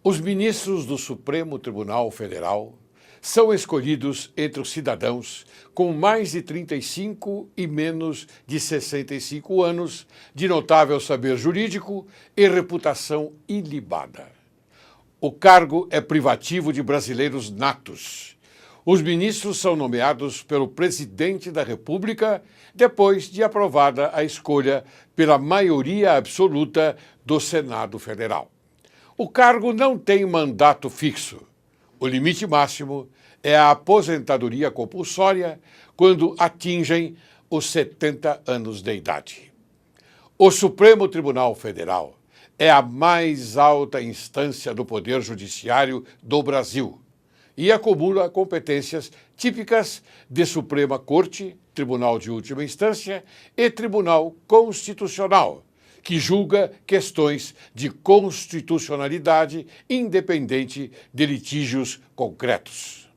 Os ministros do Supremo Tribunal Federal são escolhidos entre os cidadãos com mais de 35 e menos de 65 anos, de notável saber jurídico e reputação ilibada. O cargo é privativo de brasileiros natos. Os ministros são nomeados pelo presidente da República depois de aprovada a escolha pela maioria absoluta do Senado Federal. O cargo não tem mandato fixo. O limite máximo é a aposentadoria compulsória quando atingem os 70 anos de idade. O Supremo Tribunal Federal é a mais alta instância do Poder Judiciário do Brasil e acumula competências típicas de Suprema Corte, Tribunal de Última Instância e Tribunal Constitucional, que julga questões de constitucionalidade independente de litígios concretos.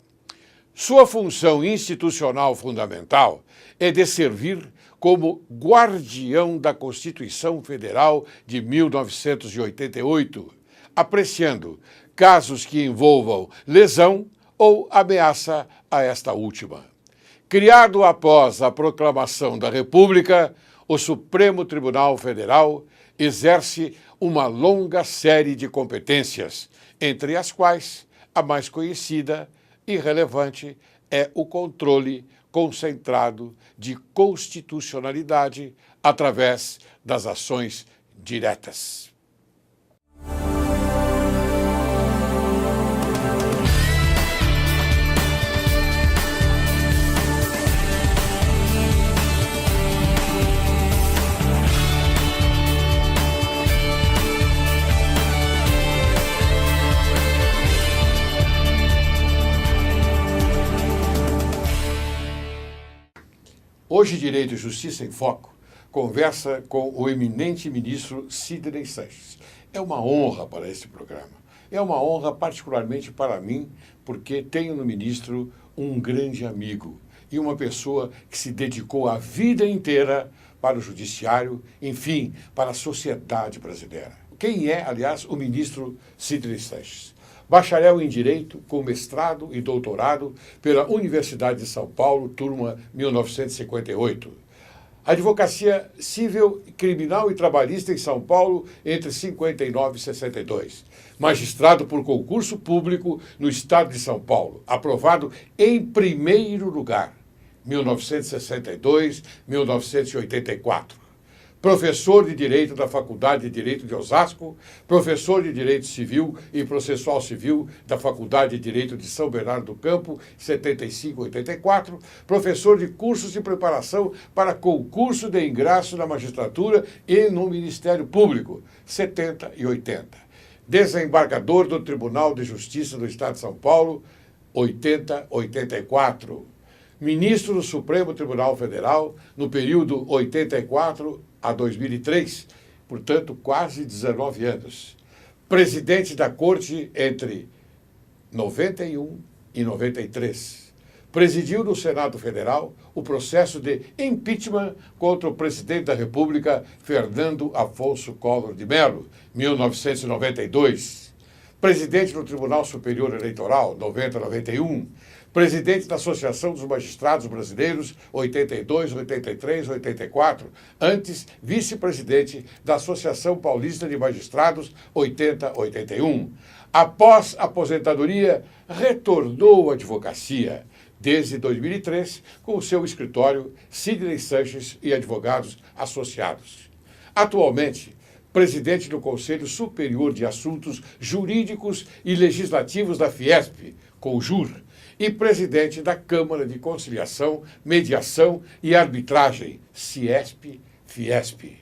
Sua função institucional fundamental é de servir como guardião da Constituição Federal de 1988, apreciando casos que envolvam lesão ou ameaça a esta última. Criado após a proclamação da República, o Supremo Tribunal Federal exerce uma longa série de competências, entre as quais a mais conhecida e relevante é o controle concentrado de constitucionalidade através das ações diretas. Hoje, Direito e Justiça em Foco conversa com o eminente ministro Sidney Sanches. É uma honra para esse programa. É uma honra particularmente para mim, porque tenho no ministro um grande amigo e uma pessoa que se dedicou a vida inteira para o judiciário, enfim, para a sociedade brasileira. Quem é, aliás, o ministro Sidney Sanches? Bacharel em Direito, com mestrado e doutorado pela Universidade de São Paulo, turma 1958. Advocacia civil, criminal e trabalhista em São Paulo entre 59 e 62. Magistrado por concurso público no estado de São Paulo, aprovado em primeiro lugar, 1962, 1984. Professor de Direito da Faculdade de Direito de Osasco, professor de Direito Civil e Processual Civil da Faculdade de Direito de São Bernardo do Campo, 75 e 84, professor de cursos de preparação para concurso de ingresso na magistratura e no Ministério Público, 70 e 80. Desembargador do Tribunal de Justiça do Estado de São Paulo, 80 e 84. Ministro do Supremo Tribunal Federal no período 84 a 2003, portanto, quase 19 anos. Presidente da Corte entre 91 e 93. Presidiu no Senado Federal o processo de impeachment contra o presidente da República, Fernando Afonso Collor de Mello, 1992. Presidente do Tribunal Superior Eleitoral, 90 a 91. Presidente da Associação dos Magistrados Brasileiros, 82, 83, 84. Antes, vice-presidente da Associação Paulista de Magistrados, 80, 81. Após aposentadoria, retornou à advocacia, desde 2003, com o seu escritório Sidney Sanches e Advogados Associados. Atualmente, presidente do Conselho Superior de Assuntos Jurídicos e Legislativos da Fiesp, CONJUR, e presidente da Câmara de Conciliação, Mediação e Arbitragem, CIESP-Fiesp.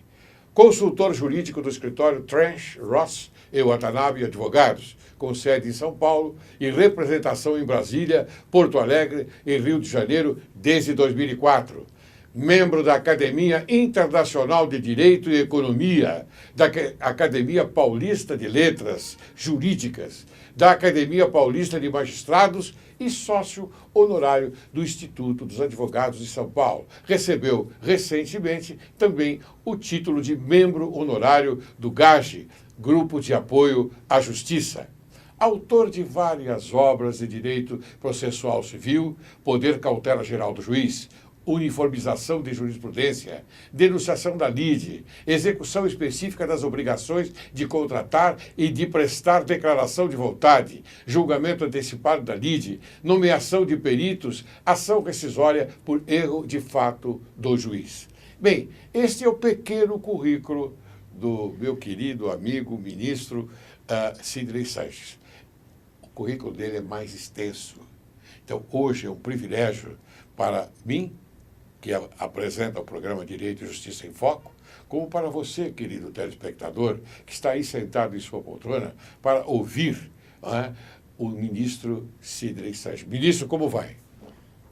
Consultor jurídico do escritório Trench, Ross e Watanabe Advogados, com sede em São Paulo e representação em Brasília, Porto Alegre e Rio de Janeiro desde 2004. Membro da Academia Internacional de Direito e Economia, da Academia Paulista de Letras Jurídicas, da Academia Paulista de Magistrados e sócio honorário do Instituto dos Advogados de São Paulo. Recebeu recentemente também o título de membro honorário do GAGE, Grupo de Apoio à Justiça. autor de várias obras de direito processual civil, poder cautela geral do juiz, uniformização de jurisprudência, denunciação da lide, execução específica das obrigações de contratar e de prestar declaração de vontade, julgamento antecipado da lide, nomeação de peritos, ação rescisória por erro de fato do juiz. Bem, este é o pequeno currículo do meu querido amigo ministro Sidney Sanches. O currículo dele é mais extenso. Então, hoje é um privilégio para mim, que apresenta o programa Direito e Justiça em Foco, como para você, querido telespectador, que está aí sentado em sua poltrona, para ouvir o ministro Sidney Sanches. Ministro, como vai?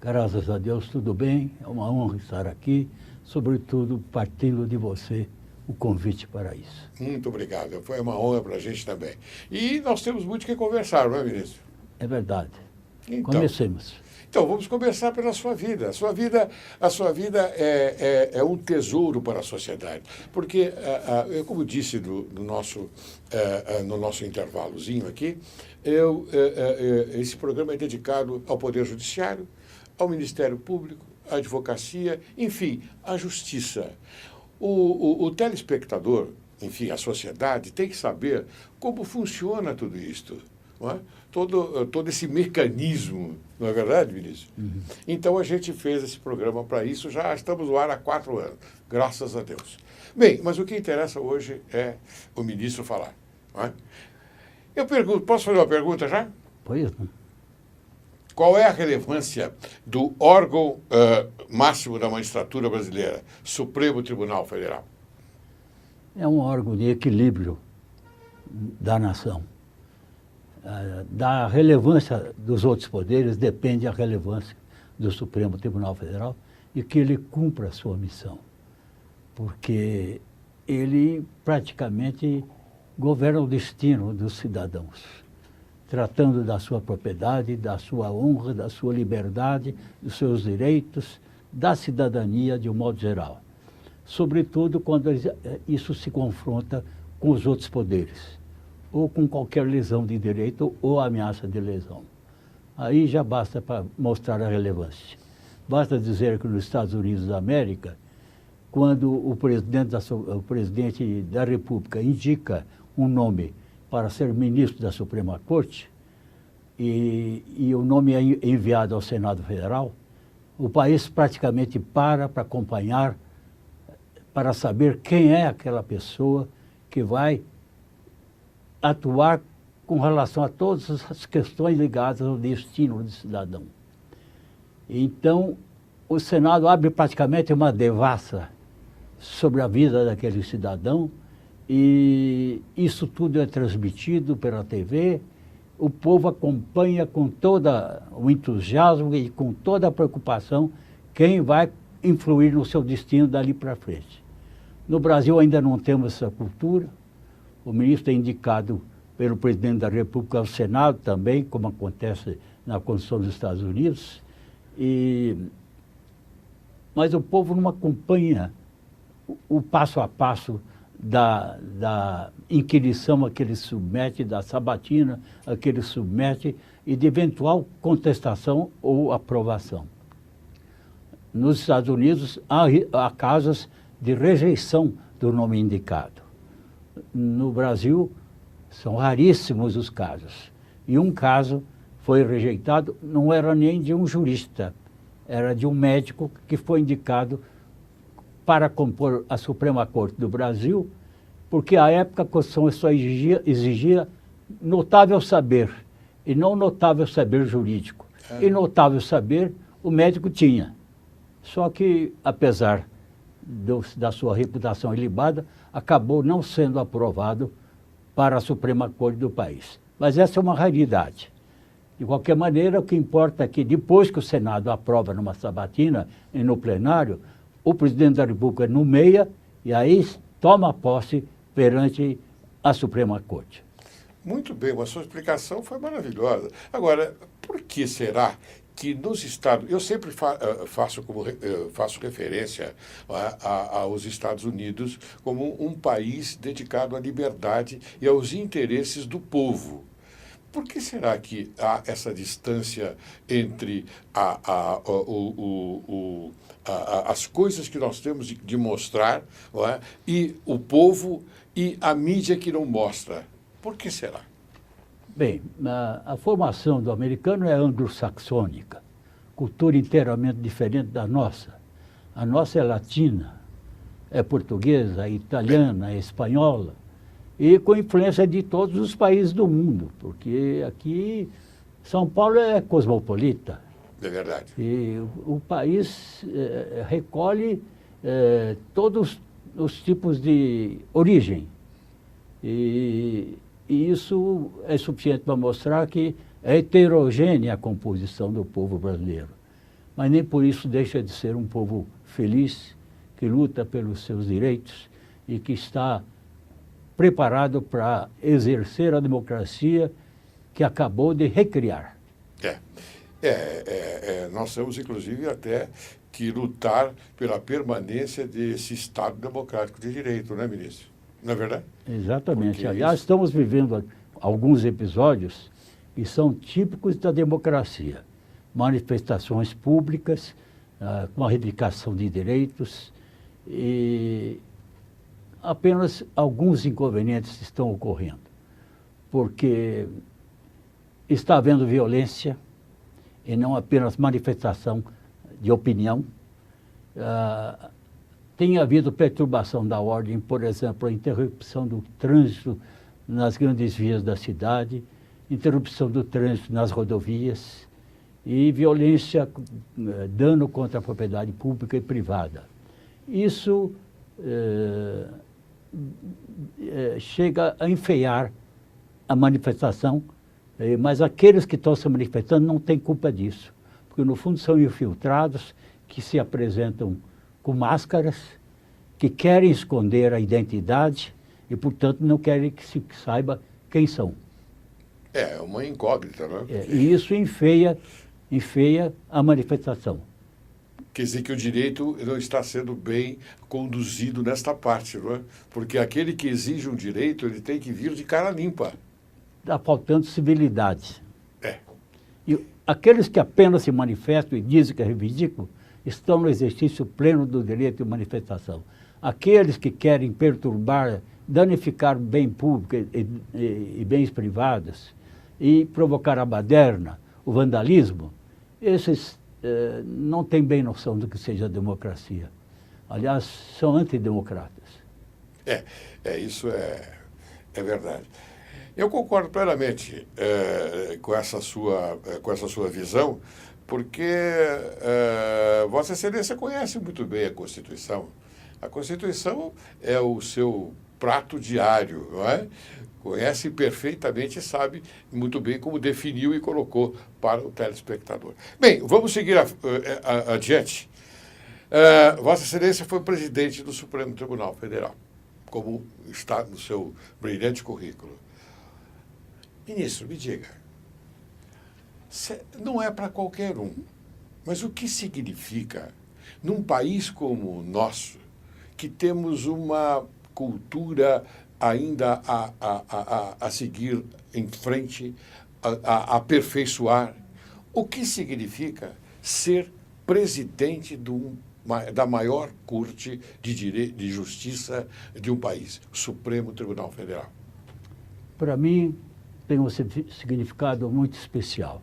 Graças a Deus, tudo bem. É uma honra estar aqui, sobretudo partindo de você o convite para isso. Muito obrigado. Foi uma honra para a gente também. E nós temos muito que conversar, não é, ministro? É verdade. Então, comecemos. Então, vamos começar pela sua vida. A sua vida é um tesouro para a sociedade. Porque, como disse no nosso intervalozinho aqui, esse programa é dedicado ao Poder Judiciário, ao Ministério Público, à advocacia, enfim, à justiça. O telespectador, enfim, a sociedade, tem que saber como funciona tudo isto. Não é? Todo esse mecanismo, não é verdade, ministro? Uhum. Então, a gente fez esse programa para isso, já estamos no ar há 4 anos, graças a Deus. Bem, mas o que interessa hoje é o ministro falar. Não é? Eu pergunto, posso fazer uma pergunta já? Pois não. Qual é a relevância do órgão máximo da magistratura brasileira, Supremo Tribunal Federal? É um órgão de equilíbrio da nação. Da relevância dos outros poderes depende a relevância do Supremo Tribunal Federal e que ele cumpra a sua missão, porque ele praticamente governa o destino dos cidadãos, tratando da sua propriedade, da sua honra, da sua liberdade, dos seus direitos, da cidadania de um modo geral. Sobretudo quando isso se confronta com os outros poderes, ou com qualquer lesão de direito ou ameaça de lesão. Aí já basta para mostrar a relevância. Basta dizer que nos Estados Unidos da América, quando o presidente da República indica um nome para ser ministro da Suprema Corte, e o nome é enviado ao Senado Federal, o país praticamente para acompanhar, para saber quem é aquela pessoa que vai atuar com relação a todas as questões ligadas ao destino do cidadão. Então, o Senado abre praticamente uma devassa sobre a vida daquele cidadão e isso tudo é transmitido pela TV, o povo acompanha com todo o entusiasmo e com toda a preocupação quem vai influir no seu destino dali para frente. No Brasil ainda não temos essa cultura. O ministro é indicado pelo presidente da República ao Senado também, como acontece na Constituição dos Estados Unidos. Mas o povo não acompanha o passo a passo da inquirição a que ele submete, da sabatina a que ele submete e de eventual contestação ou aprovação. Nos Estados Unidos há casos de rejeição do nome indicado. No Brasil, são raríssimos os casos. E um caso foi rejeitado, não era nem de um jurista, era de um médico que foi indicado para compor a Suprema Corte do Brasil, porque à época a Constituição só exigia notável saber, e não notável saber jurídico. E notável saber o médico tinha. Só que, apesar da sua reputação ilibada, acabou não sendo aprovado para a Suprema Corte do país. Mas essa é uma raridade. De qualquer maneira, o que importa é que depois que o Senado aprova numa sabatina e no plenário, o presidente da República nomeia e aí toma posse perante a Suprema Corte. Muito bem, a sua explicação foi maravilhosa. Agora, por que será que nos Estados... Eu sempre faço referência aos Estados Unidos como um país dedicado à liberdade e aos interesses do povo. Por que será que há essa distância entre as coisas que nós temos de mostrar, não é? E o povo e a mídia que não mostra? Por que será? Bem, a formação do americano é anglo-saxônica, cultura inteiramente diferente da nossa. A nossa é latina, é portuguesa, é italiana, é espanhola, e com influência de todos os países do mundo, porque aqui São Paulo é cosmopolita. É verdade. E o país recolhe todos os tipos de origem. E isso é suficiente para mostrar que é heterogênea a composição do povo brasileiro. Mas nem por isso deixa de ser um povo feliz, que luta pelos seus direitos e que está preparado para exercer a democracia que acabou de recriar. Nós temos, inclusive, até que lutar pela permanência desse Estado democrático de direito, não é, ministro? Não é verdade? Exatamente. Porque aliás, estamos vivendo alguns episódios que são típicos da democracia. Manifestações públicas, com a reivindicação de direitos, e apenas alguns inconvenientes estão ocorrendo, porque está havendo violência e não apenas manifestação de opinião. Tem havido perturbação da ordem, por exemplo, a interrupção do trânsito nas grandes vias da cidade, interrupção do trânsito nas rodovias e violência, dano contra a propriedade pública e privada. Isso chega a enfeiar a manifestação, mas aqueles que estão se manifestando não têm culpa disso, porque no fundo são infiltrados que se apresentam com máscaras, que querem esconder a identidade e, portanto, não querem que se saiba quem são. É uma incógnita, não é? E isso enfeia a manifestação. Quer dizer que o direito não está sendo bem conduzido nesta parte, não é? Porque aquele que exige um direito, ele tem que vir de cara limpa. Está faltando civilidade. É. E aqueles que apenas se manifestam e dizem que é ridículo, estão no exercício pleno do direito de manifestação. Aqueles que querem perturbar, danificar o bem público e bens privados e provocar a baderna, o vandalismo, esses não têm bem noção do que seja democracia. Aliás, são antidemocratas. Isso é verdade. Eu concordo plenamente com essa sua visão, porque Vossa Excelência conhece muito bem a Constituição. A Constituição é o seu prato diário, não é? Conhece perfeitamente e sabe muito bem como definiu e colocou para o telespectador. Bem, vamos seguir adiante. Vossa Excelência foi presidente do Supremo Tribunal Federal, como está no seu brilhante currículo. Ministro, me diga, não é para qualquer um, mas o que significa, num país como o nosso, que temos uma cultura ainda a seguir em frente, a aperfeiçoar, o que significa ser presidente da maior corte de justiça de um país, o Supremo Tribunal Federal? Para mim, tem um significado muito especial,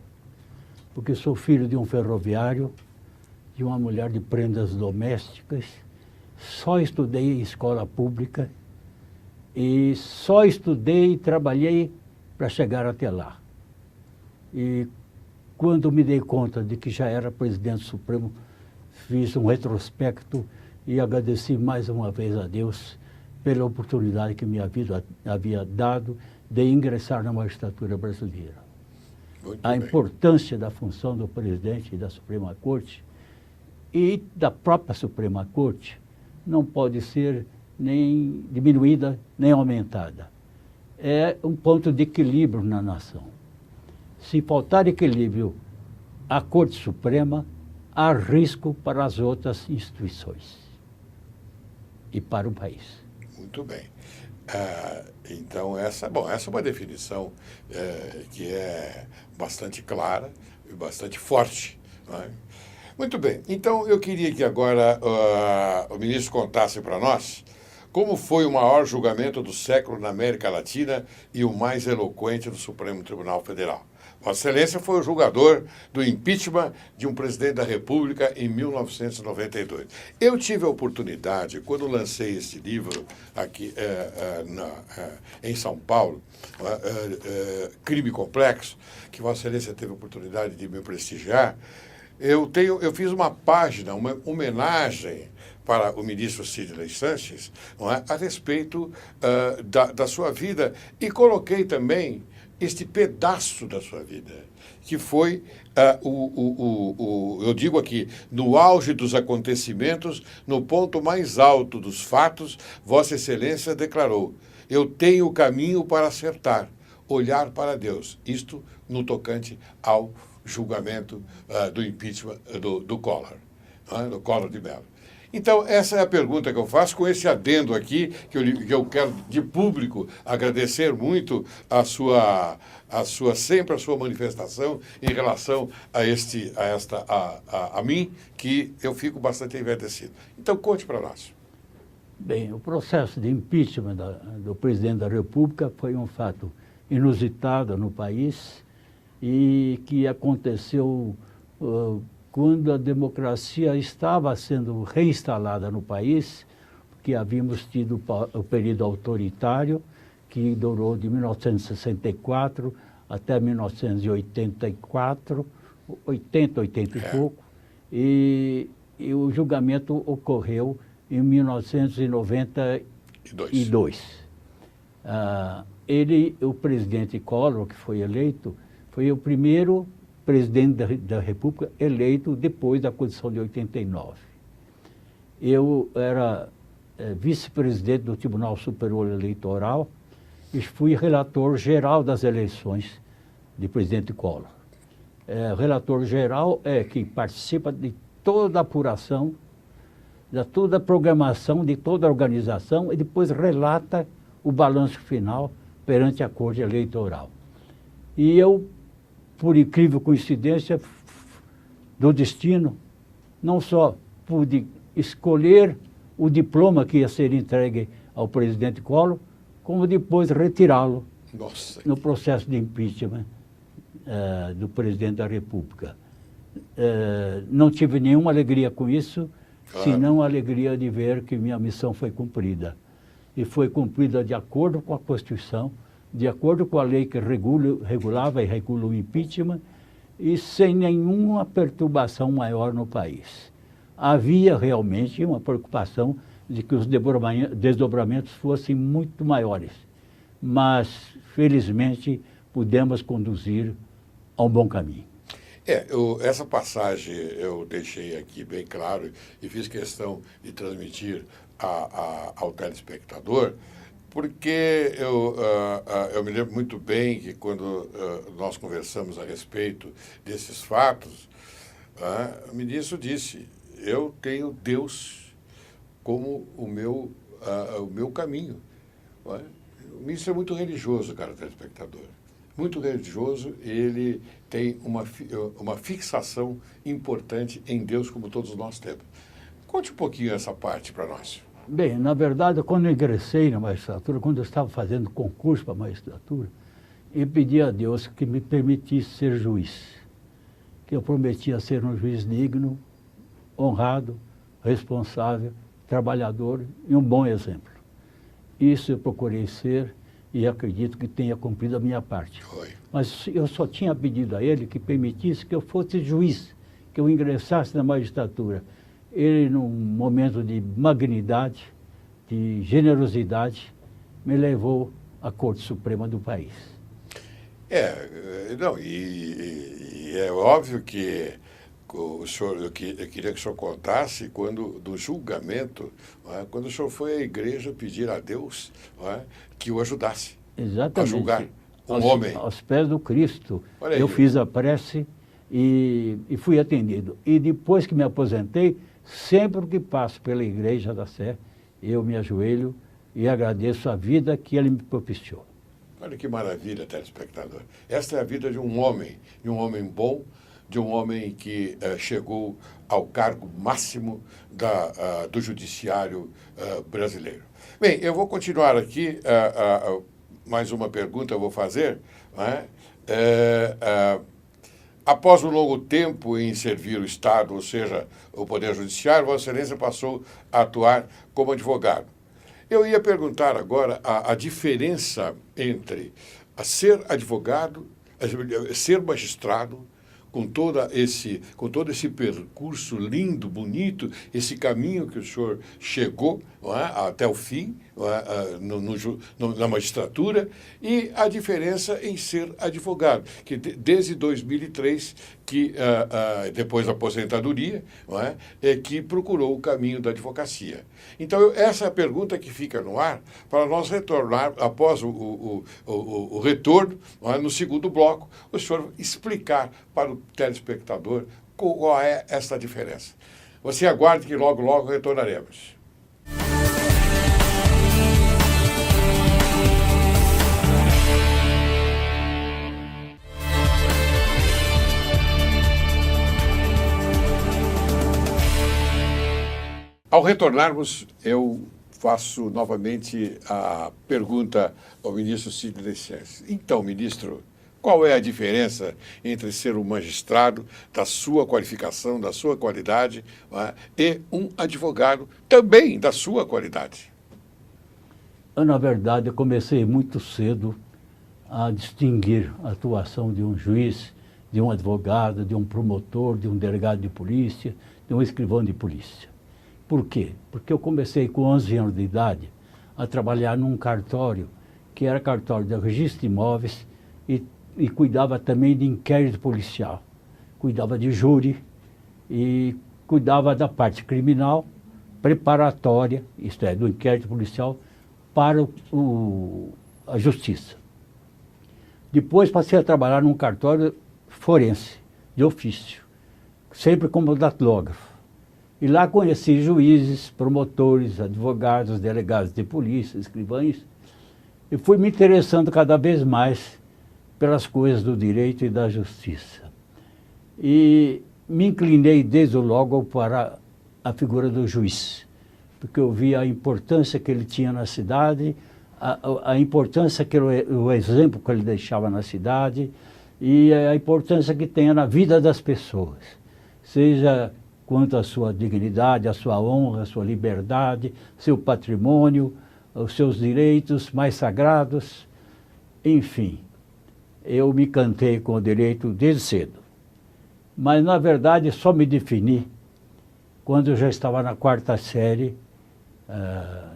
porque sou filho de um ferroviário, de uma mulher de prendas domésticas, só estudei em escola pública e só estudei e trabalhei para chegar até lá. E quando me dei conta de que já era presidente Supremo, fiz um retrospecto e agradeci mais uma vez a Deus pela oportunidade que minha vida havia dado de ingressar na magistratura brasileira. A importância da função do presidente da Suprema Corte e da própria Suprema Corte não pode ser nem diminuída, nem aumentada. É um ponto de equilíbrio na nação. Se faltar equilíbrio à Corte Suprema, há risco para as outras instituições e para o país. Muito bem. Então, essa é uma definição que é bastante clara e bastante forte. Não é? Muito bem. Então, eu queria que agora o ministro contasse para nós como foi o maior julgamento do século na América Latina e o mais eloquente do Supremo Tribunal Federal. Vossa Excelência foi o julgador do impeachment de um presidente da República em 1992. Eu tive a oportunidade, quando lancei este livro aqui em São Paulo, Crime Complexo, que Vossa Excelência teve a oportunidade de me prestigiar, eu fiz uma página, uma homenagem para o ministro Sidney Sanches, não é, a respeito da sua vida, e coloquei também este pedaço da sua vida, que foi, eu digo aqui, no auge dos acontecimentos, no ponto mais alto dos fatos, Vossa Excelência declarou: eu tenho o caminho para acertar, olhar para Deus. Isto no tocante ao julgamento do impeachment do Collor, do Collor de Mello. Então, essa é a pergunta que eu faço, com esse adendo aqui, que eu quero, de público, agradecer muito a sua manifestação em relação a mim, que eu fico bastante envaidecido. Então, conte para nós. Bem, o processo de impeachment do presidente da República foi um fato inusitado no país e que aconteceu quando a democracia estava sendo reinstalada no país, porque havíamos tido o período autoritário, que durou de 1964 até 1984, 80 e pouco, e o julgamento ocorreu em 1992. O presidente Collor, que foi eleito, foi o primeiro presidente da República eleito depois da Constituição de 89. Eu era vice-presidente do Tribunal Superior Eleitoral e fui relator geral das eleições de presidente Collor. Relator geral é quem participa de toda a apuração, de toda a programação, de toda a organização e depois relata o balanço final perante a Corte Eleitoral. E eu, por incrível coincidência do destino, não só pude escolher o diploma que ia ser entregue ao presidente Collor, como depois retirá-lo no processo de impeachment do presidente da República. Não tive nenhuma alegria com isso, senão a alegria de ver que minha missão foi cumprida. E foi cumprida de acordo com a Constituição, de acordo com a lei que regulava e regula o impeachment, e sem nenhuma perturbação maior no país. Havia realmente uma preocupação de que os desdobramentos fossem muito maiores, mas, felizmente, pudemos conduzir a um bom caminho. Essa passagem eu deixei aqui bem claro e fiz questão de transmitir ao telespectador, porque eu me lembro muito bem que quando nós conversamos a respeito desses fatos, o ministro disse: eu tenho Deus como o meu caminho. O ministro é muito religioso, cara, telespectador. Muito religioso, ele tem uma fixação importante em Deus, como todos nós temos. Conte um pouquinho essa parte para nós. Bem, na verdade, quando eu ingressei na magistratura, quando eu estava fazendo concurso para a magistratura, eu pedi a Deus que me permitisse ser juiz, que eu prometia ser um juiz digno, honrado, responsável, trabalhador e um bom exemplo. Isso eu procurei ser e acredito que tenha cumprido a minha parte. Mas eu só tinha pedido a ele que permitisse que eu fosse juiz, que eu ingressasse na magistratura. Ele, num momento de magnidade, de generosidade, me levou à Corte Suprema do país. E é óbvio que o senhor, eu queria que o senhor contasse do julgamento, quando o senhor foi à igreja pedir a Deus que o ajudasse a julgar homem. Aos pés do Cristo. Eu fiz a prece e fui atendido. E depois que me aposentei, sempre que passo pela Igreja da Sé, eu me ajoelho e agradeço a vida que ele me propiciou. Olha que maravilha, telespectador. Esta é a vida de um homem bom, de um homem que chegou ao cargo máximo do judiciário brasileiro. Bem, eu vou continuar aqui, mais uma pergunta eu vou fazer, não é? Após um longo tempo em servir o Estado, ou seja, o Poder Judiciário, Vossa Excelência passou a atuar como advogado. Eu ia perguntar agora a diferença entre ser advogado, ser magistrado, com todo esse percurso lindo, bonito, esse caminho que o senhor chegou, não é, até o fim, não é, na magistratura, e a diferença em ser advogado, que desde 2003, que depois da aposentadoria, não é que procurou o caminho da advocacia. Então, essa é a pergunta que fica no ar para nós retornar, após o retorno, não é, no segundo bloco, o senhor explicar para o telespectador qual é essa diferença. Você aguarde que logo, logo retornaremos. Ao retornarmos, eu faço novamente a pergunta ao ministro Sidney Sanches. Então, ministro, qual é a diferença entre ser um magistrado, da sua qualificação, da sua qualidade, e um advogado também da sua qualidade? Na verdade, eu comecei muito cedo a distinguir a atuação de um juiz, de um advogado, de um promotor, de um delegado de polícia, de um escrivão de polícia. Por quê? Porque eu comecei com 11 anos de idade a trabalhar num cartório, que era cartório de registro de imóveis e cuidava também de inquérito policial. Cuidava de júri e cuidava da parte criminal preparatória, isto é, do inquérito policial, para a justiça. Depois passei a trabalhar num cartório forense, de ofício, sempre como datilógrafo. E lá conheci juízes, promotores, advogados, delegados de polícia, escrivães, e fui me interessando cada vez mais pelas coisas do direito e da justiça. E me inclinei desde logo para a figura do juiz, porque eu vi a importância que ele tinha na cidade, a importância que o exemplo que ele deixava na cidade e a importância que tem na vida das pessoas, seja quanto à sua dignidade, à sua honra, à sua liberdade, seu patrimônio, os seus direitos mais sagrados, enfim. Eu me encantei com o direito desde cedo. Mas, na verdade, só me defini quando eu já estava na 4ª série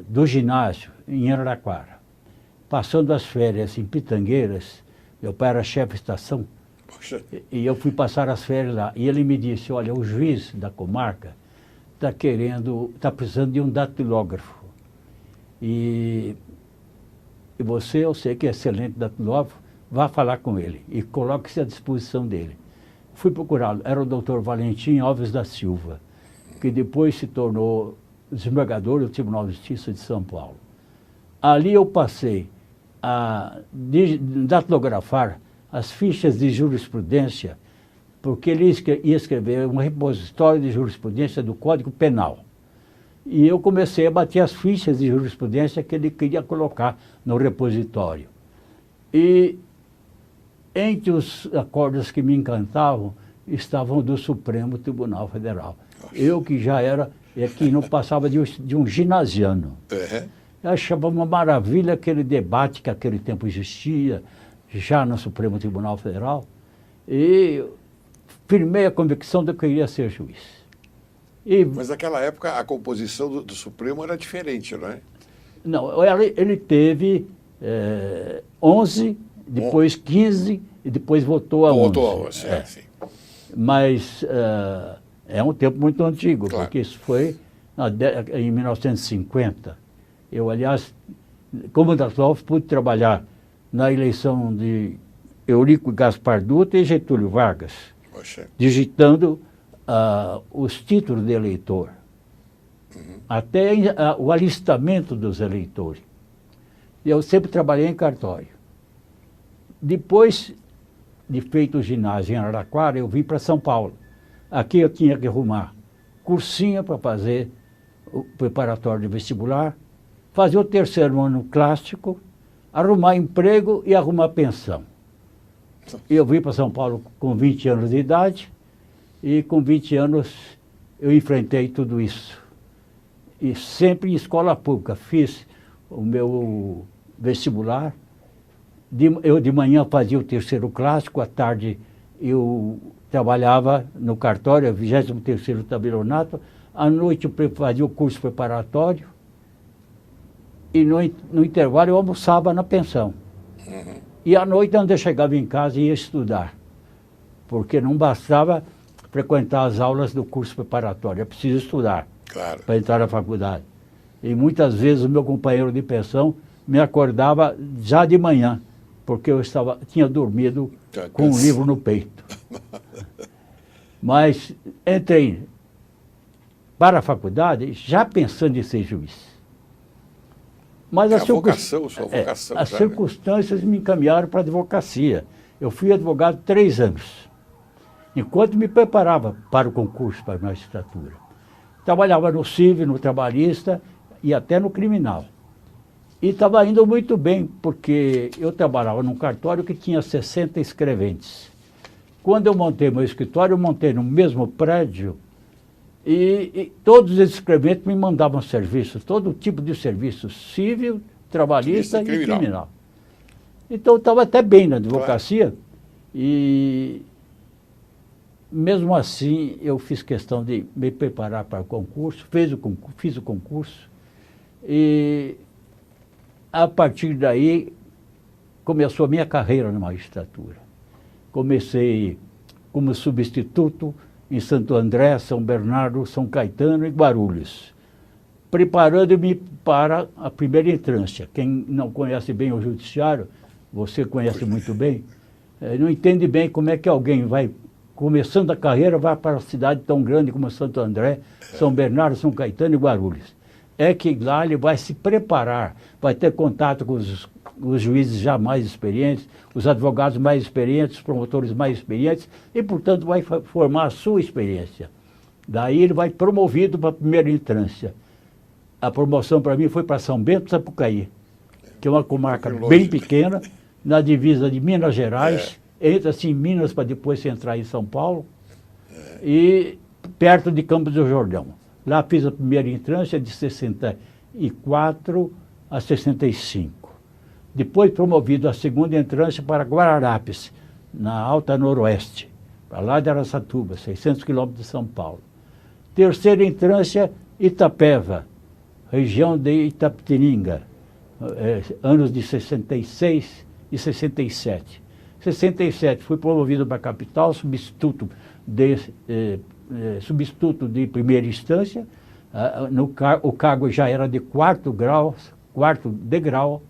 do ginásio, em Araraquara. Passando as férias em Pitangueiras, meu pai era chefe de estação, e eu fui passar as férias lá. E ele me disse, olha, o juiz da comarca está precisando de um datilógrafo. E você, eu sei que é excelente datilógrafo, vá falar com ele e coloque-se à disposição dele. Fui procurá-lo, era o doutor Valentim Alves da Silva, que depois se tornou desembargador do Tribunal de Justiça de São Paulo. Ali eu passei a datilografar as fichas de jurisprudência, porque ele ia escrever um repositório de jurisprudência do Código Penal. E eu comecei a bater as fichas de jurisprudência que ele queria colocar no repositório. E entre os acordos que me encantavam, estavam do Supremo Tribunal Federal. Nossa. Eu que já era, que não passava de um ginasiano. Uhum. Eu achava uma maravilha aquele debate que naquele tempo existia, já no Supremo Tribunal Federal, e firmei a convicção de que eu queria ser juiz. Mas naquela época a composição do Supremo era diferente, não é? Não, ele teve 11, depois 15 e depois voltou a 11. Voltou a 11, sim. Mas é um tempo muito antigo, claro. Porque isso foi em 1950. Eu, aliás, como datilógrafo, pude trabalhar na eleição de Eurico Gaspar Dutra e Getúlio Vargas, digitando os títulos de eleitor. até o alistamento dos eleitores. Eu sempre trabalhei em cartório. Depois de feito o ginásio em Araraquara, eu vim para São Paulo. Aqui eu tinha que arrumar cursinho para fazer o preparatório de vestibular, fazer o terceiro ano clássico, arrumar emprego e arrumar pensão. Eu vim para São Paulo com 20 anos de idade e com 20 anos eu enfrentei tudo isso. E sempre em escola pública. Fiz o meu vestibular. Eu de manhã fazia o terceiro clássico, à tarde eu trabalhava no cartório, 23º tabelionato. À noite eu fazia o curso preparatório. E no intervalo eu almoçava na pensão. E à noite, quando eu chegava em casa, ia estudar. Porque não bastava frequentar as aulas do curso preparatório, é preciso estudar. Claro. Para entrar na faculdade. E muitas vezes o meu companheiro de pensão me acordava já de manhã, porque eu tinha dormido com um livro no peito. Mas entrei para a faculdade já pensando em ser juiz. Mas sua vocação. As circunstâncias me encaminharam para a advocacia. Eu fui advogado 3 anos, enquanto me preparava para o concurso para a magistratura. Trabalhava no civil, no trabalhista e até no criminal. E estava indo muito bem, porque eu trabalhava num cartório que tinha 60 escreventes. Quando eu montei meu escritório, eu montei no mesmo prédio e todos os escreventes me mandavam serviços, todo tipo de serviço, civil, trabalhista e criminal. Então eu estava até bem na advocacia e mesmo assim eu fiz questão de me preparar para o concurso, fiz o concurso e a partir daí começou a minha carreira na magistratura. Comecei como substituto em Santo André, São Bernardo, São Caetano e Guarulhos, preparando-me para a primeira instância. Quem não conhece bem o judiciário, você conhece muito bem, não entende bem como é que alguém vai, começando a carreira, vai para uma cidade tão grande como Santo André, São Bernardo, São Caetano e Guarulhos. É que lá ele vai se preparar, vai ter contato com os juízes já mais experientes, os advogados mais experientes, os promotores mais experientes, e, portanto, vai formar a sua experiência. Daí ele vai promovido para a primeira instância. A promoção para mim foi para São Bento, Sapucaí, que é uma comarca bem pequena, na divisa de Minas Gerais, entra-se em Minas para depois se entrar em São Paulo, e perto de Campos do Jordão. Lá fiz a primeira instância de 64 a 65. Depois promovido a segunda instância para Guararapes, na Alta Noroeste, para lá de Araçatuba, 600 quilômetros de São Paulo. Terceira instância, Itapeva, região de Itapetininga, anos de 66 e 67. 67 fui promovido para a capital, substituto de primeira instância, o cargo já era de quarto degrau,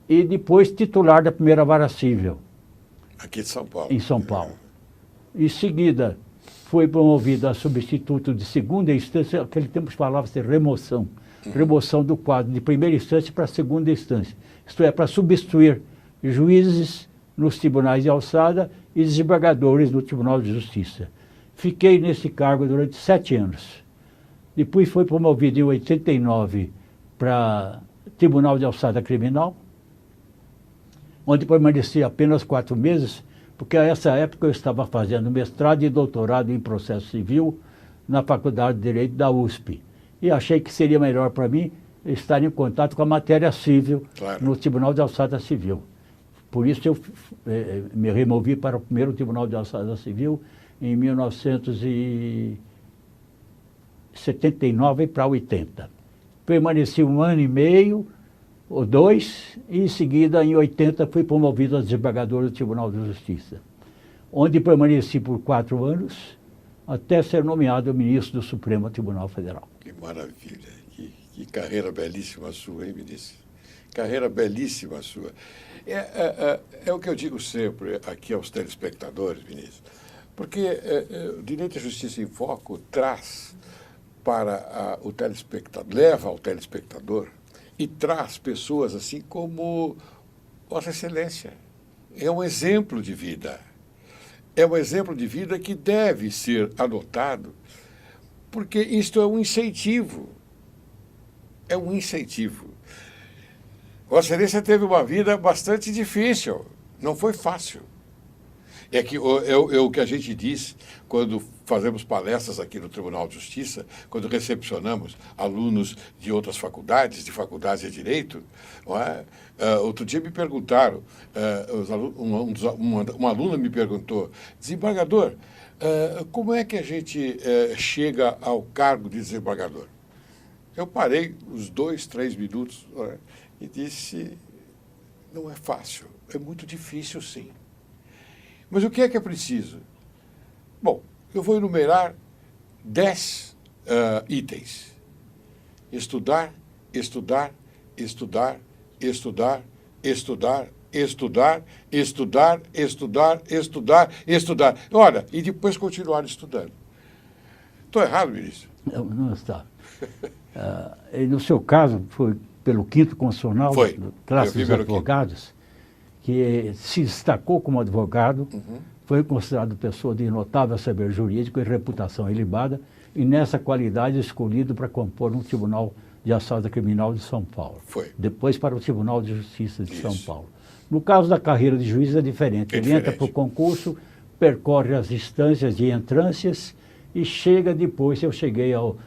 e depois titular da primeira vara civil. Aqui de São Paulo. Em São Paulo. Em seguida, foi promovido a substituto de segunda instância, naquele tempo falava-se remoção. Remoção do quadro de primeira instância para segunda instância. Isto é, para substituir juízes nos tribunais de alçada e desembargadores no Tribunal de Justiça. Fiquei nesse cargo durante 7 anos. Depois foi promovido em 89 para Tribunal de Alçada Criminal, onde permaneci apenas 4 meses, porque a essa época eu estava fazendo mestrado e doutorado em processo civil na Faculdade de Direito da USP. E achei que seria melhor para mim estar em contato com a matéria civil no Tribunal de Alçada Civil. Por isso eu me removi para o primeiro Tribunal de Alçada Civil em 1979 para 80. Permaneci 1 ano e meio, ou 2, e em seguida, em 80, fui promovido a desembargador do Tribunal de Justiça, onde permaneci por 4 anos, até ser nomeado ministro do Supremo Tribunal Federal. Que maravilha, que carreira belíssima sua, hein, ministro? Carreira belíssima sua. É o que eu digo sempre aqui aos telespectadores, ministro, porque o Direito e Justiça em Foco traz para o telespectador, leva ao telespectador e traz pessoas assim como Vossa Excelência. É um exemplo de vida. É um exemplo de vida que deve ser adotado, porque isto é um incentivo. É um incentivo. Vossa Excelência teve uma vida bastante difícil, não foi fácil. É que o que a gente diz quando fazemos palestras aqui no Tribunal de Justiça, quando recepcionamos alunos de outras faculdades, de faculdades de Direito. Não é? Outro dia me perguntaram, uma aluna me perguntou, desembargador, como é que a gente chega ao cargo de desembargador? Eu parei uns 2, 3 minutos, não é? E disse, não é fácil, é muito difícil sim. Mas o que é preciso? Bom, eu vou enumerar 10 itens. Estudar, estudar, estudar, estudar, estudar, estudar, estudar, estudar, estudar, estudar. Olha, e depois continuar estudando. Estou errado, ministro? Não está. E no seu caso, foi pelo 5º Constitucional, classe dos advogados, que se destacou como advogado, foi considerado pessoa de notável saber jurídico e reputação ilibada, e nessa qualidade escolhido para compor um Tribunal de Ação Criminal de São Paulo. Foi. Depois para o Tribunal de Justiça de São Paulo. No caso da carreira de juiz é diferente. Ele entra para o concurso, percorre as instâncias de entrâncias e chega depois, eu cheguei ao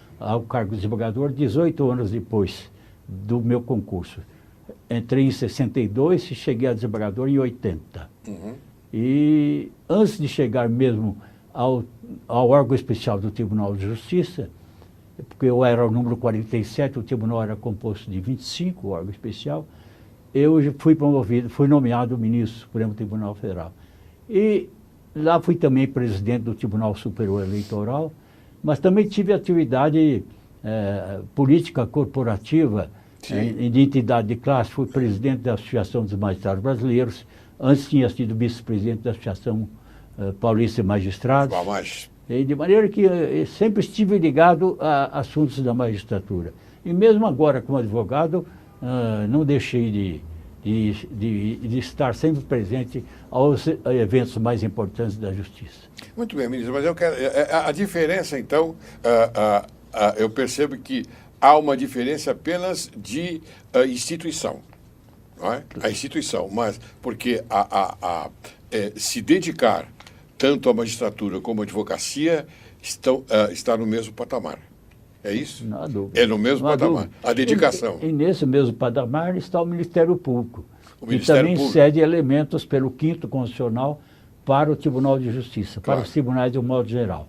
cargo de desembargador 18 anos depois do meu concurso. Entrei em 62 e cheguei a desembargador em 80. E antes de chegar mesmo ao órgão especial do Tribunal de Justiça, porque eu era o número 47, o tribunal era composto de 25, o órgão especial, eu fui promovido, fui nomeado ministro do Supremo Tribunal Federal. E lá fui também presidente do Tribunal Superior Eleitoral, mas também tive atividade política corporativa, de entidade de classe, fui presidente da Associação dos Magistrados Brasileiros, antes tinha sido vice-presidente da Associação Paulista de Magistrados. E de maneira que eu sempre estive ligado a assuntos da magistratura. E mesmo agora, como advogado, não deixei de estar sempre presente aos eventos mais importantes da Justiça. Muito bem, ministro, mas eu quero... A diferença, então, eu percebo que há uma diferença apenas de instituição. Não é? A instituição, mas porque se dedicar tanto à magistratura como à advocacia está no mesmo patamar. É isso? Não há dúvida. É no mesmo patamar. Dúvida. A dedicação. E nesse mesmo patamar está o Ministério Público. O Ministério também Público cede elementos pelo 5º Constitucional para o Tribunal de Justiça, claro, para os tribunais de um modo geral.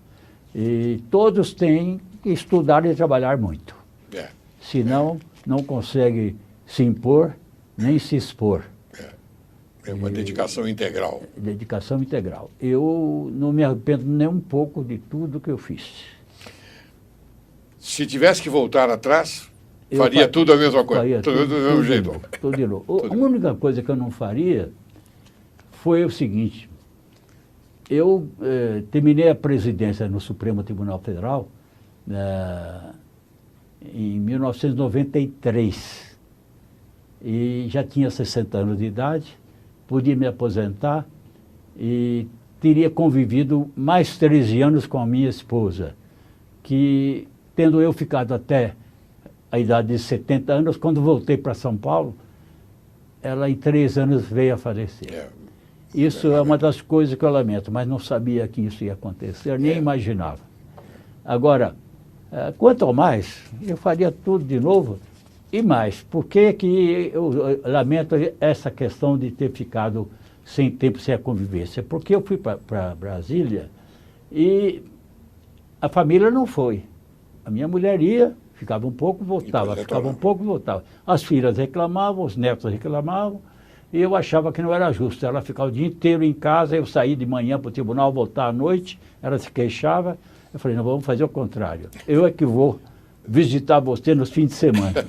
E todos têm que estudar e trabalhar muito. Senão, não consegue se impor nem se expor. É uma dedicação integral. Dedicação integral. Eu não me arrependo nem um pouco de tudo que eu fiz. Se tivesse que voltar atrás, faria tudo a mesma coisa. Tudo do mesmo jeito. Tudo de novo. A única coisa que eu não faria foi o seguinte. Eu terminei a presidência no Supremo Tribunal Federal em 1993. E já tinha 60 anos de idade, podia me aposentar e teria convivido mais 13 anos com a minha esposa, que, tendo eu ficado até a idade de 70 anos, quando voltei para São Paulo, ela em 3 anos veio a falecer. Isso é uma das coisas que eu lamento, mas não sabia que isso ia acontecer, nem imaginava. Agora, quanto ao mais, eu faria tudo de novo. E mais, por que eu lamento essa questão de ter ficado sem tempo, sem a convivência? Porque eu fui para Brasília e a família não foi. A minha mulher ia, ficava um pouco, voltava, ficava um pouco, voltava. As filhas reclamavam, os netos reclamavam, e eu achava que não era justo. Ela ficava o dia inteiro em casa, eu saía de manhã para o tribunal, voltar à noite, ela se queixava. Eu falei, não, vamos fazer o contrário. Eu é que vou visitar você nos fins de semana.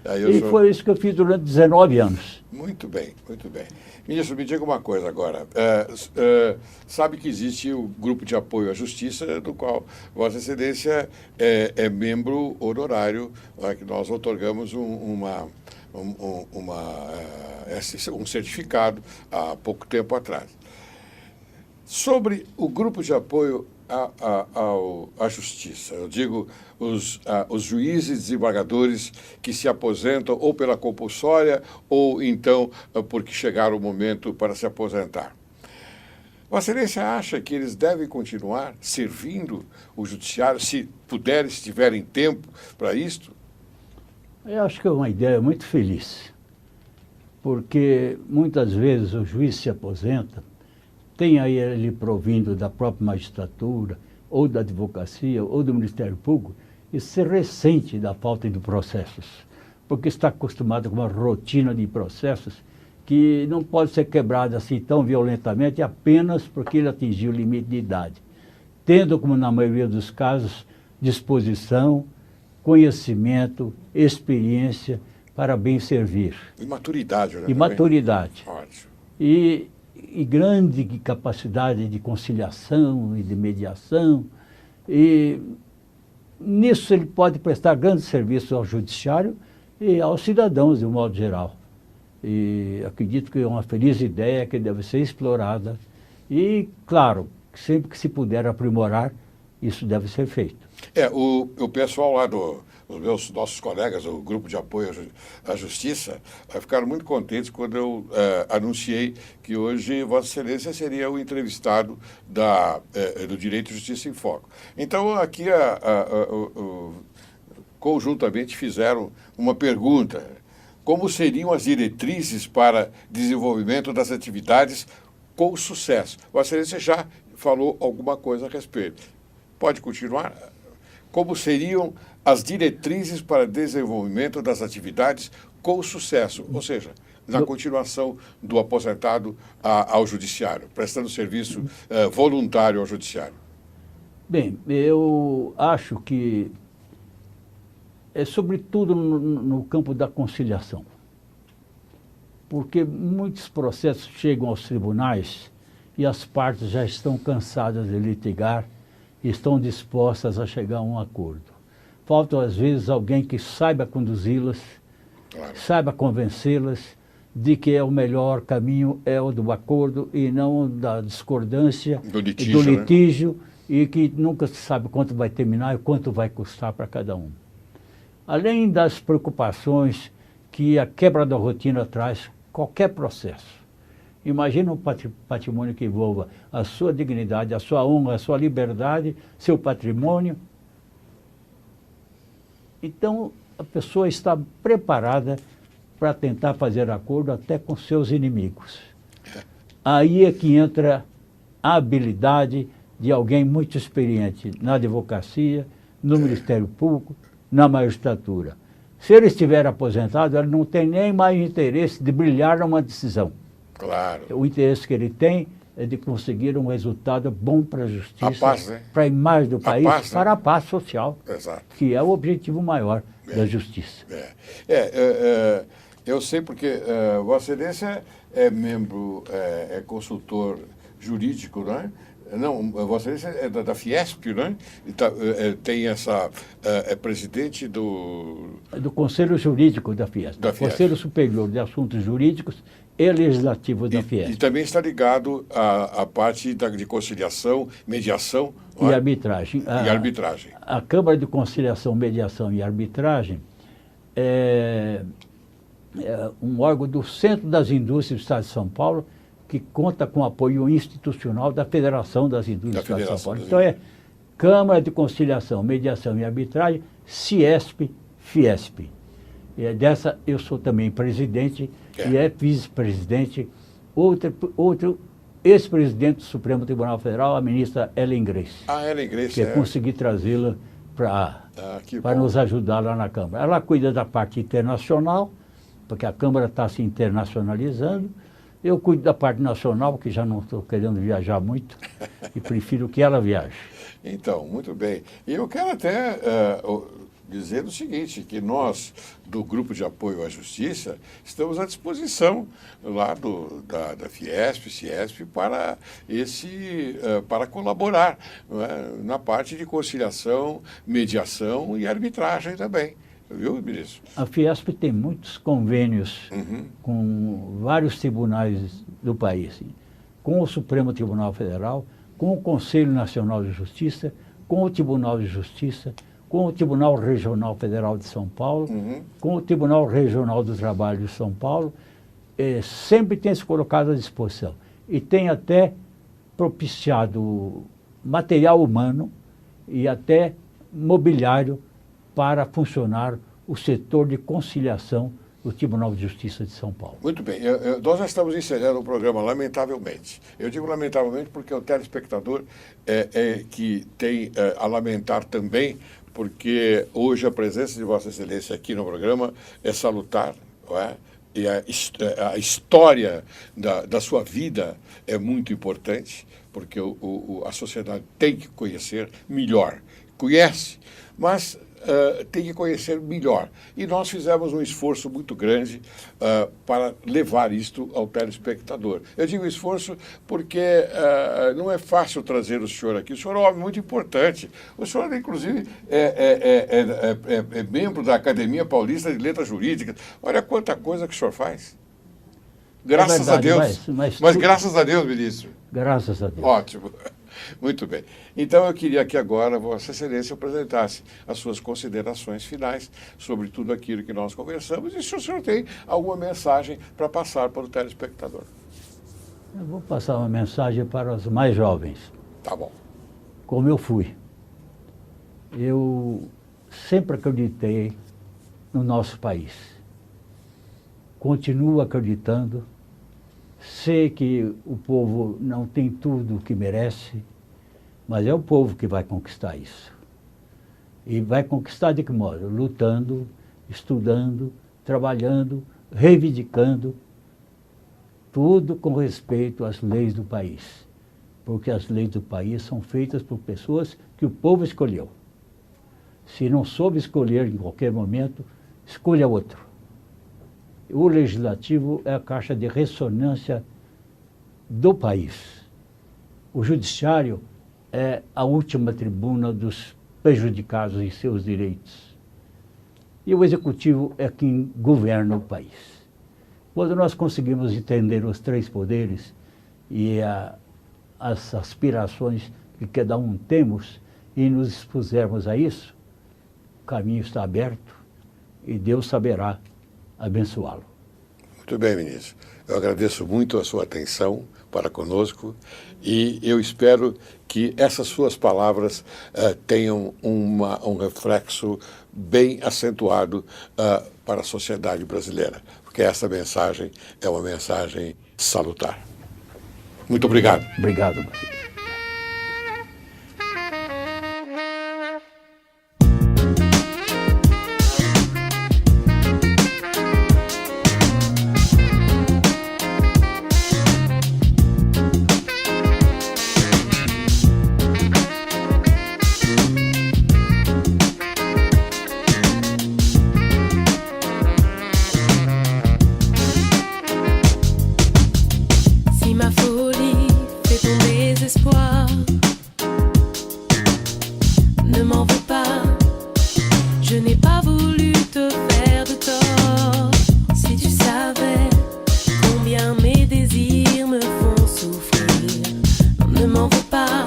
Aí foi isso que eu fiz durante 19 anos. Muito bem, muito bem. Ministro, me diga uma coisa agora. Sabe que existe o Grupo de Apoio à Justiça, do qual Vossa Excelência é membro honorário, que nós otorgamos um certificado há pouco tempo atrás. Sobre o Grupo de Apoio à Justiça, eu digo os juízes e desembargadores que se aposentam ou pela compulsória ou então porque chegaram o momento para se aposentar. Vossa Excelência acha que eles devem continuar servindo o judiciário, se puderem, se tiverem tempo para isto? Eu acho que é uma ideia muito feliz, porque muitas vezes o juiz se aposenta, tem aí ele provindo da própria magistratura, ou da advocacia, ou do Ministério Público, e se ressente da falta de processos, porque está acostumado com uma rotina de processos que não pode ser quebrada assim tão violentamente apenas porque ele atingiu o limite de idade, tendo, como na maioria dos casos, disposição, conhecimento, experiência para bem servir. E maturidade, né? E maturidade. Ótimo. E grande capacidade de conciliação e de mediação. E nisso ele pode prestar grandes serviços ao judiciário e aos cidadãos, de um modo geral. E acredito que é uma feliz ideia que deve ser explorada. E, claro, sempre que se puder aprimorar, isso deve ser feito. O pessoal lá os nossos colegas, o Grupo de Apoio à Justiça, ficaram muito contentes quando eu anunciei que hoje Vossa Excelência seria o entrevistado do Direito e Justiça em Foco. Então, aqui, conjuntamente, fizeram uma pergunta: como seriam as diretrizes para desenvolvimento das atividades com sucesso? Vossa Excelência já falou alguma coisa a respeito. Pode continuar? Como seriam as diretrizes para desenvolvimento das atividades com sucesso, ou seja, na continuação do aposentado ao judiciário, prestando serviço voluntário ao judiciário? Bem, eu acho que é sobretudo no campo da conciliação, porque muitos processos chegam aos tribunais e as partes já estão cansadas de litigar e estão dispostas a chegar a um acordo. Falta, às vezes, alguém que saiba conduzi-las, claro, saiba convencê-las de que o melhor caminho é o do acordo e não da discordância, do litígio, né? E que nunca se sabe quanto vai terminar e quanto vai custar para cada um. Além das preocupações que a quebra da rotina traz qualquer processo. Imagina um patrimônio que envolva a sua dignidade, a sua honra, a sua liberdade, seu patrimônio. Então, a pessoa está preparada para tentar fazer acordo até com seus inimigos. Aí é que entra a habilidade de alguém muito experiente na advocacia, no Ministério Público, na magistratura. Se ele estiver aposentado, ele não tem nem mais interesse de brilhar numa decisão. Claro. O interesse que ele tem é de conseguir um resultado bom para a justiça, né? para a imagem do país, paz, para a paz social, exato, que é o objetivo maior da justiça. Eu sei porque Vossa Excelência é membro, é consultor jurídico, né? Não, Vossa Excelência é da Fiesp, né? Tem essa... é presidente do Conselho Jurídico da Fiesp. Conselho Superior de Assuntos Jurídicos e Legislativos da Fiesp. E também está ligado à parte de conciliação, mediação... E arbitragem. E arbitragem. A Câmara de Conciliação, Mediação e Arbitragem é um órgão do Centro das Indústrias do Estado de São Paulo, que conta com apoio institucional da Federação das Indústrias do Estado de São Paulo. Então é Câmara de Conciliação, Mediação e Arbitragem, CIESP, Fiesp. E dessa eu sou também presidente e é vice-presidente, outro ex-presidente do Supremo Tribunal Federal, a ministra Ellen Grace. Ellen Grace, que consegui trazê-la para nos ajudar lá na Câmara. Ela cuida da parte internacional, porque a Câmara está se internacionalizando, Eu cuido da parte nacional, que já não estou querendo viajar muito, e prefiro que ela viaje. Então, muito bem. E eu quero até dizer o seguinte, que nós, do Grupo de Apoio à Justiça, estamos à disposição lá da Fiesp, Ciesp, para colaborar, não é, na parte de conciliação, mediação e arbitragem também. Viu, ministro? A Fiesp tem muitos convênios com vários tribunais do país, com o Supremo Tribunal Federal, com o Conselho Nacional de Justiça, com o Tribunal de Justiça, com o Tribunal Regional Federal de São Paulo, com o Tribunal Regional do Trabalho de São Paulo, sempre tem se colocado à disposição. E tem até propiciado material humano e até mobiliário para funcionar o setor de conciliação do Tribunal de Justiça de São Paulo. Muito bem. Nós já estamos encerrando o programa, lamentavelmente. Eu digo lamentavelmente porque o telespectador que tem a lamentar também, porque hoje a presença de Vossa Excelência aqui no programa é salutar, não é? E a história da sua vida é muito importante, porque a sociedade tem que conhecer melhor. Conhece, mas tem que conhecer melhor. E nós fizemos um esforço muito grande para levar isto ao telespectador. Eu digo esforço porque não é fácil trazer o senhor aqui. O senhor é um homem muito importante. O senhor, inclusive, é membro da Academia Paulista de Letras Jurídicas. Olha quanta coisa que o senhor faz. Graças verdade, a Deus. Mas graças a Deus, ministro. Graças a Deus. Ótimo. Muito bem. Então, eu queria que agora Vossa Excelência apresentasse as suas considerações finais sobre tudo aquilo que nós conversamos e se o senhor tem alguma mensagem para passar para o telespectador. Eu vou passar uma mensagem para os mais jovens. Tá bom. Como eu fui. Eu sempre acreditei no nosso país. Continuo acreditando. Sei que o povo não tem tudo o que merece, mas é o povo que vai conquistar isso. E vai conquistar de que modo? Lutando, estudando, trabalhando, reivindicando, tudo com respeito às leis do país. Porque as leis do país são feitas por pessoas que o povo escolheu. Se não soube escolher em qualquer momento, escolha outro. O legislativo é a caixa de ressonância do país. O judiciário é a última tribuna dos prejudicados em seus direitos. E o executivo é quem governa o país. Quando nós conseguimos entender os três poderes e as aspirações que cada um temos e nos expusermos a isso, o caminho está aberto e Deus saberá abençoá-lo. Muito bem, ministro. Eu agradeço muito a sua atenção para conosco e eu espero que essas suas palavras tenham um reflexo bem acentuado para a sociedade brasileira, porque essa mensagem é uma mensagem salutar. Muito obrigado. Obrigado, Marcelo. Ne m'en veux pas, je n'ai pas voulu te faire de tort. Si tu savais combien mes désirs me font souffrir, ne m'en veux pas.